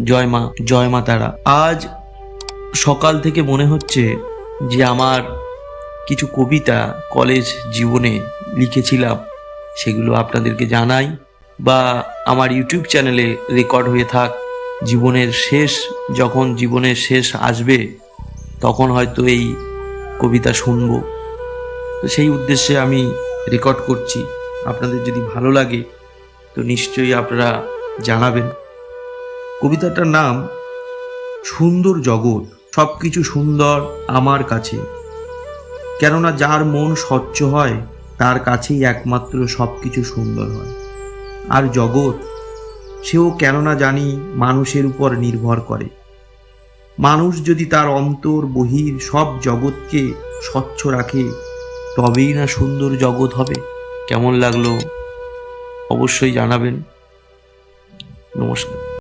জয় মা তারা। আজ সকাল থেকে মনে হচ্ছে যে আমার কিছু কবিতা কলেজ জীবনে লিখেছিলাম সেগুলো আপনাদেরকে জানাই, বা আমার ইউটিউব চ্যানেলে রেকর্ড হয়ে থাক। যখন জীবনের শেষ আসবে তখন হয়তো এই কবিতা শুনবো। তো সেই উদ্দেশ্যে আমি রেকর্ড করছি। আপনাদের যদি ভালো লাগে তো নিশ্চয়ই আপনারা জানাবেন। কবিতাটার নাম সুন্দর জগৎ। সব কিছু সুন্দর আমার কাছে, কেননা যার মন স্বচ্ছ হয় তার কাছেই একমাত্র সব কিছু সুন্দর হয়। আর জগৎ সেও কেননা জানি মানুষের উপর নির্ভর করে। মানুষ যদি তার অন্তর বহির সব জগৎকে স্বচ্ছ রাখে তবেই না সুন্দর জগৎ হবে। কেমন লাগলো অবশ্যই জানাবেন। নমস্কার।